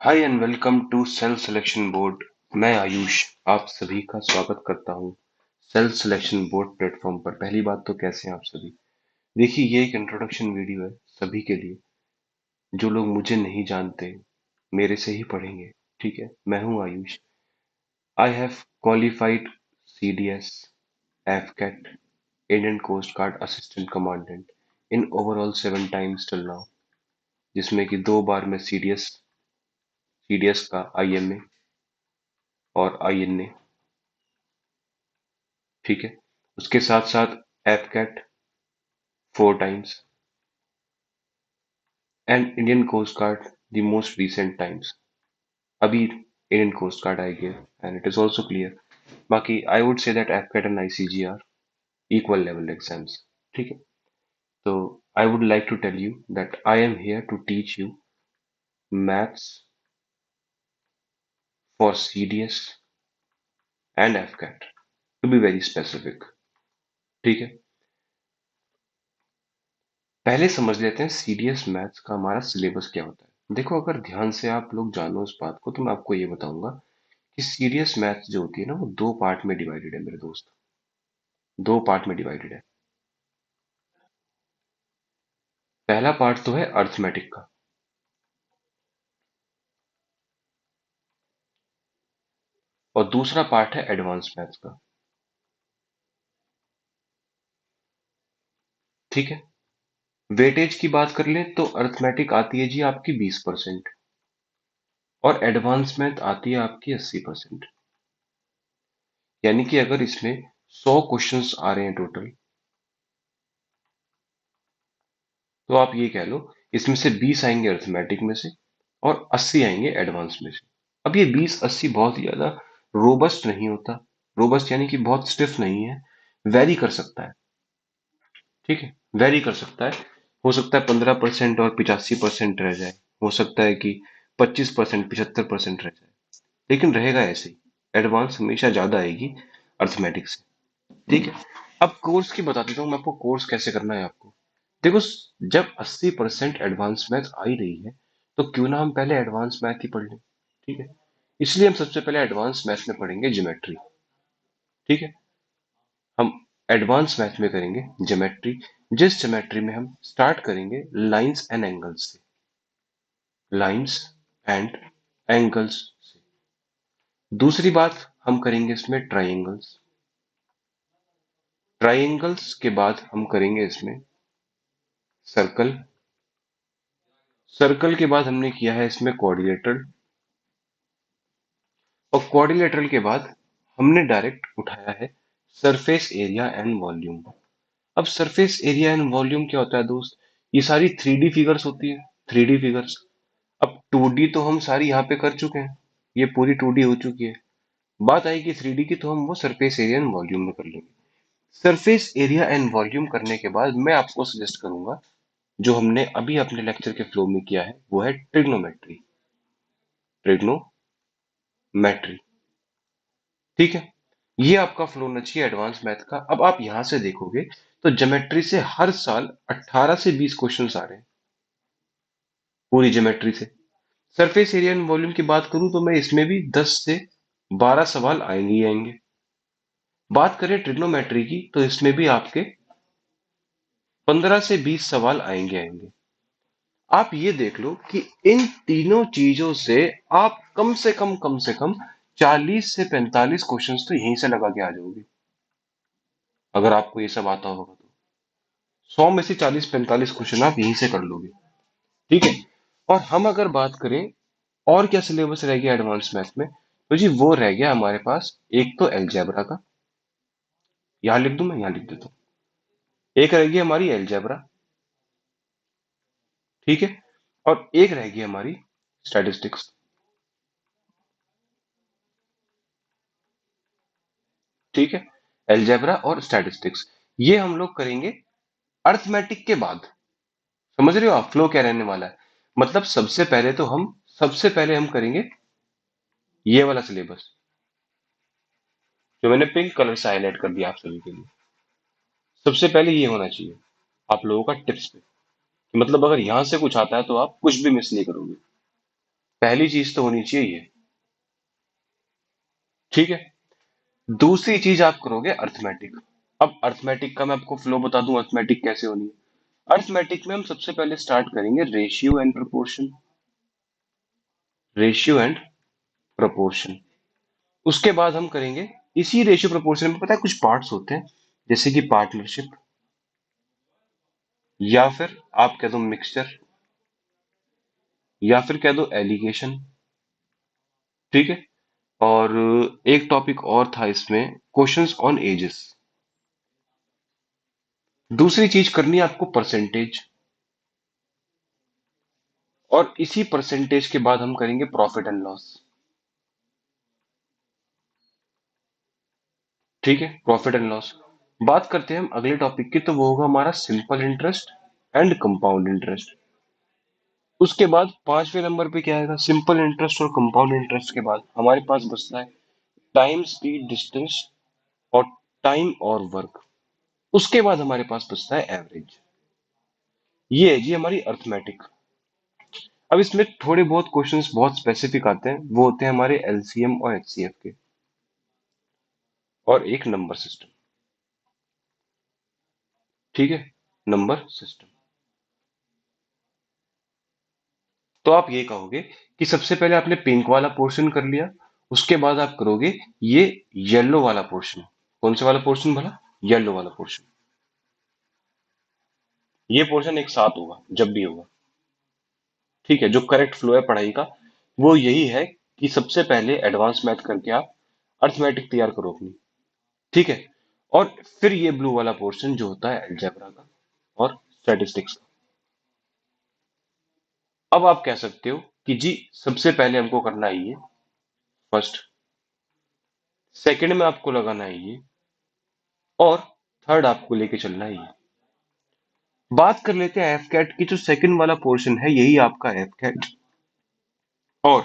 Hi and welcome to self selection board. मैं आयुष आप सभी का स्वागत करता हूं सेल्फ सिलेक्शन बोर्ड प्लेटफॉर्म पर। पहली बात तो कैसे हैं आप सभी। देखिए, ये एक इंट्रोडक्शन वीडियो है सभी के लिए जो लोग मुझे नहीं जानते, मेरे से ही पढ़ेंगे। ठीक है, मैं हूं Ayush. I have qualified CDS, AFCAT, Indian coast guard assistant commandant in overall 7 times till now, जिसमें कि 2 बार मैं सीडीएस का IMA और INA। ठीक है, उसके साथ साथ AFCAT 4 times and Indian coast guard the most recent times. अभी इंडियन कोस्ट गार्ड आई गया and it is also clear. बाकी I would say that AFCAT and ICG are equal level exams. ठीक है, तो I would like to tell you that I am here to teach you maths for CDS and AFCAT, to be very specific. ठीक है, पहले समझ लेते हैं CDS maths का हमारा सिलेबस क्या होता है। देखो, अगर ध्यान से आप लोग जानो इस बात को तो मैं आपको ये बताऊंगा कि सीरियस मैथ्स जो होती है ना, वो 2 पार्ट में डिवाइडेड है मेरे दोस्त। 2 पार्ट में डिवाइडेड है। पहला पार्ट तो है अर्थमेटिक का, और दूसरा पार्ट है एडवांस मैथ्स का। ठीक है, वेटेज की बात कर लें तो अर्थमेटिक आती है जी आपकी 20% और एडवांस मैथ आती है आपकी 80%। यानी कि अगर इसमें 100 क्वेश्चंस आ रहे हैं टोटल, तो आप ये कह लो इसमें से 20 आएंगे अर्थमेटिक में से और 80 आएंगे एडवांस में से। अब ये 20-80 बहुत ही ज्यादा रोबस्ट नहीं होता। रोबस्ट यानी कि बहुत स्टिफ नहीं है, वेरी कर सकता है। ठीक है, वेरी कर सकता है। हो सकता है 15% और 85% रह जाए। हो सकता है कि 25% 75% रह जाए, लेकिन रहेगा ऐसे ही। एडवांस हमेशा ज्यादा आएगी अर्थमेटिक से। ठीक है, अब कोर्स की बता देता हूँ मैं आपको, कोर्स कैसे करना है आपको। देखो, जब 80% एडवांस मैथ आ ही रही है तो क्यों ना हम पहले एडवांस मैथ ही पढ़ लें। ठीक है, इसलिए हम सबसे पहले एडवांस मैथ में पढ़ेंगे ज्योमेट्री। ठीक है, हम एडवांस मैथ में करेंगे ज्योमेट्री, जिस ज्योमेट्री में हम स्टार्ट करेंगे लाइंस एंड एंगल्स से। लाइंस एंड एंगल्स से। दूसरी बात, हम करेंगे इसमें ट्राइंगल्स। ट्राइंगल्स के बाद हम करेंगे इसमें सर्कल। सर्कल के बाद हमने किया है इसमें क्वाड्रिलेटरल, और क्वाड्रिलेटरल के बाद हमने डायरेक्ट उठाया है सरफेस एरिया एंड वॉल्यूम। अब सरफेस एरिया एंड वॉल्यूम क्या होता है दोस्त, ये सारी 3D फिगर्स होती है। 3D figures. अब 2D तो हम सारी यहाँ पे कर चुके हैं, ये पूरी 2D हो चुकी है। बात आएगी 3D की तो हम वो सरफेस एरिया एंड वॉल्यूम में कर लेंगे। सरफेस एरिया एंड वॉल्यूम करने के बाद मैं आपको सजेस्ट करूंगा, जो हमने अभी अपने लेक्चर के फ्लो में किया है, वो है ट्रिग्नोमेट्री। ट्रिग्नोमेट्री। ठीक है, ये आपका फ्लो होना चाहिए एडवांस मैथ का। अब आप यहां से देखोगे तो ज्योमेट्री से हर साल 18 से 20 क्वेश्चंस आ रहे हैं, पूरी ज्योमेट्री से। सरफेस एरिया एंड वॉल्यूम की बात करूं तो मैं इसमें भी 10 से 12 सवाल आएंगे ही आएंगे। बात करें ट्रिग्नोमेट्री की तो इसमें भी आपके 15 से 20 सवाल आएंगे आएंगे। आप ये देख लो कि इन तीनों चीजों से आप कम से कम 40 से 45 क्वेश्चंस तो यहीं से लगा के आ जाओगे, अगर आपको ये सब आता होगा तो। 100 में से 40-45 क्वेश्चन आप यहीं से कर लोगे। ठीक है, और हम अगर बात करें और क्या सिलेबस रह गया एडवांस मैथ में, तो जी वो रह गया हमारे पास एक तो अलजेब्रा का। यहां लिख दूं, मैं यहां लिख देता हूं। एक रह गई हमारी अलजेब्रा। ठीक है, और एक रह गई हमारी स्टैटिस्टिक्स। ठीक है, अलजेब्रा और स्टैटिस्टिक्स, ये हम लोग करेंगे अर्थमेटिक के बाद। समझ रहे हो आप फ्लो क्या रहने वाला है। मतलब सबसे पहले हम करेंगे ये वाला सिलेबस, जो मैंने पिंक कलर से हाईलाइट कर दिया आप सभी के लिए। सबसे पहले ये होना चाहिए आप लोगों का टिप्स पे, कि मतलब अगर यहां से कुछ आता है तो आप कुछ भी मिस नहीं करोगे। पहली चीज तो होनी चाहिए ये। ठीक है। दूसरी चीज आप करोगे अर्थमेटिक। अब अर्थमेटिक का मैं आपको फ्लो बता दूं, अर्थमेटिक कैसे होनी है। अर्थमेटिक में हम सबसे पहले स्टार्ट करेंगे ratio and proportion. Ratio and proportion. उसके बाद हम करेंगे, इसी रेशियो प्रोपोर्शन में पता है कुछ पार्ट्स होते हैं, जैसे कि पार्टनरशिप, या फिर आप कह दो मिक्सचर, या फिर कह दो एलिगेशन। ठीक है। और एक टॉपिक और था इसमें, क्वेश्चंस ऑन एजेस। दूसरी चीज करनी है आपको परसेंटेज, और इसी परसेंटेज के बाद हम करेंगे प्रॉफिट एंड लॉस। ठीक है, प्रॉफिट एंड लॉस। बात करते हैं हम अगले टॉपिक की, तो वो होगा हमारा simple interest and compound interest. उसके बाद पांचवें नंबर पे क्या आएगा, सिंपल इंटरेस्ट और कंपाउंड इंटरेस्ट के बाद हमारे पास बचता है टाइम, स्पीड, डिस्टेंस, और टाइम और वर्क। उसके बाद हमारे पास बचता है एवरेज। ये है जी हमारी अर्थमेटिक। अब इसमें थोड़े बहुत क्वेश्चंस बहुत स्पेसिफिक आते हैं, वो होते हैं हमारे एलसीएम और एचसीएफ के, और एक नंबर सिस्टम। ठीक है, नंबर सिस्टम। तो आप ये कहोगे कि सबसे पहले आपने पिंक वाला पोर्शन कर लिया, उसके बाद आप करोगे ये येलो वाला पोर्शन। कौन से वाला पोर्शन भला? येलो वाला पोर्शन। ये पोर्शन एक साथ होगा जब भी होगा। ठीक है, जो करेक्ट फ्लो है पढ़ाई का वो यही है कि सबसे पहले एडवांस मैथ करके आप अर्थमेटिक तैयार करो अपनी। ठीक है। और फिर ये ब्लू वाला पोर्शन जो होता है अलजेब्रा का और स्टैटिस्टिक्स का। अब आप कह सकते हो कि जी सबसे पहले हमको करना है ये फर्स्ट, सेकंड में आपको लगाना है ये, और थर्ड आपको लेके चलना है ये। बात कर लेते हैं एफ कैट की, जो सेकंड वाला पोर्शन है यही आपका एफ कैट और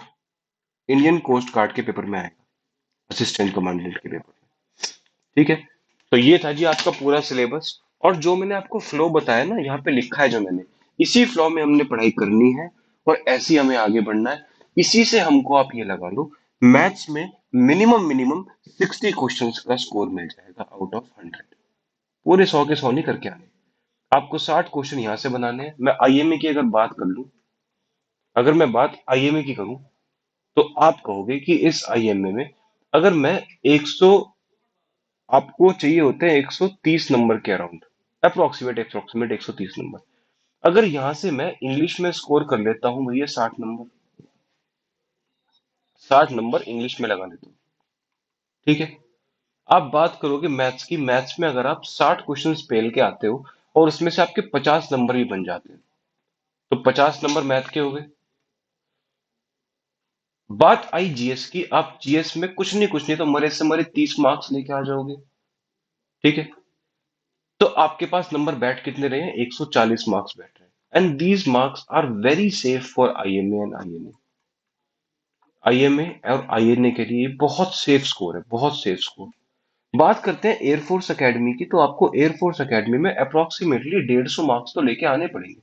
इंडियन कोस्ट गार्ड के पेपर में आएगा, असिस्टेंट कमांडेंट के पेपर में। ठीक है। तो ये था जी आपका पूरा सिलेबस, और जो मैंने आपको फ्लो बताया ना, यहाँ पे लिखा है जो मैंने, इसी फ्लो में हमने पढ़ाई करनी है, और ऐसे ही हमें आगे बढ़ना है। इसी से हमको आप ये लगा लो, मैथ्स में मिनिमम मिनिमम 60 क्वेश्चंस का स्कोर मिल जाएगा आउट ऑफ 100। पूरे 100 के 100 नहीं करके आने, आपको 60 क्वेश्चन यहाँ से बनाने हैं। मैं आईएमए की अगर बात कर लूं, अगर मैं बात आईएमए की करूं, तो आप कहोगे कि इस आईएमए में अगर मैं 100, आपको चाहिए होते हैं 130 नंबर के अराउंड, अप्रोक्सीमेट अप्रोक्सीमेट 130 नंबर। अगर यहां से मैं इंग्लिश में स्कोर कर लेता हूं भैया 60 नंबर, 60 नंबर इंग्लिश में लगा लेता हूं। ठीक है। आप बात करोगे मैथ्स की, मैथ्स में अगर आप 60 क्वेश्चन पेल के आते हो और उसमें से आपके 50 नंबर भी बन जाते हैं, तो 50 नंबर मैथ के हो गए। बात आई जीएस की, आप जीएस में कुछ नहीं तो मरे से मरे 30 मार्क्स लेके आ जाओगे। ठीक है। तो आपके पास नंबर बैठ कितने रहे हैं, 140 मार्क्स बैठ रहे हैं, and these marks are very safe for IMA and INA. IMA और आईएनए के लिए बहुत सेफ स्कोर है, बहुत सेफ स्कोर। बात करते हैं एयरफोर्स एकेडमी की, तो आपको एयरफोर्स एकेडमी में अप्रोक्सीमेटली 150 मार्क्स तो लेके आने पड़ेंगे,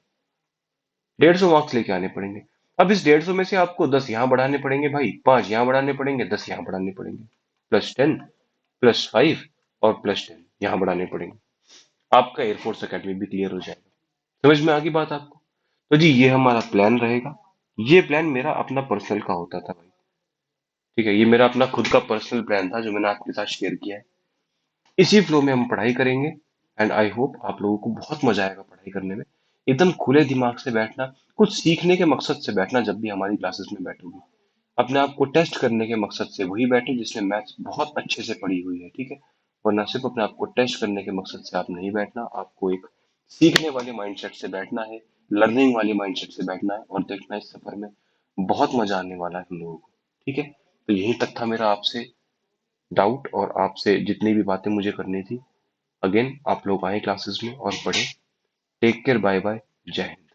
150 मार्क्स लेके आने पड़ेंगे। अब इस 150 में से आपको 10 यहाँ बढ़ाने पड़ेंगे भाई, 5 यहाँ बढ़ाने पड़ेंगे, 10 यहाँ बढ़ाने पड़ेंगे, +10, +5, और +10 यहाँ बढ़ाने पड़ेंगे। आपका एयरफोर्स एकेडमी भी क्लियर हो जाएगा। समझ में आ गई बात आपको? तो जी ये हमारा प्लान रहेगा। ये प्लान मेरा अपना पर्सनल का होता था भाई। ठीक है, ये मेरा अपना खुद का पर्सनल प्लान था जो मैंने आपके साथ शेयर किया है। इसी फ्लो में हम पढ़ाई करेंगे, एंड आई होप आप लोगों को बहुत मजा आएगा पढ़ाई करने में। एकदम खुले दिमाग से बैठना, कुछ सीखने के मकसद से बैठना। जब भी हमारी क्लासेस में बैठोगे, अपने आप को टेस्ट करने के मकसद से वही बैठे जिसने मैथ्स बहुत अच्छे से पढ़ी हुई है। ठीक है। वरना सिर्फ अपने आप को टेस्ट करने के मकसद से आप नहीं बैठना, आपको एक सीखने वाले माइंडसेट से बैठना है, लर्निंग वाले माइंडसेट से बैठना है, और देखना इस सफर में बहुत मजा आने वाला है हम लोगों को। ठीक है। तो यही तक था मेरा आपसे डाउट, और आपसे जितनी भी बातें मुझे करनी थी। अगेन आप लोग आए क्लासेस में और पढ़ें। टेक केयर, बाय बाय, जय हिंद।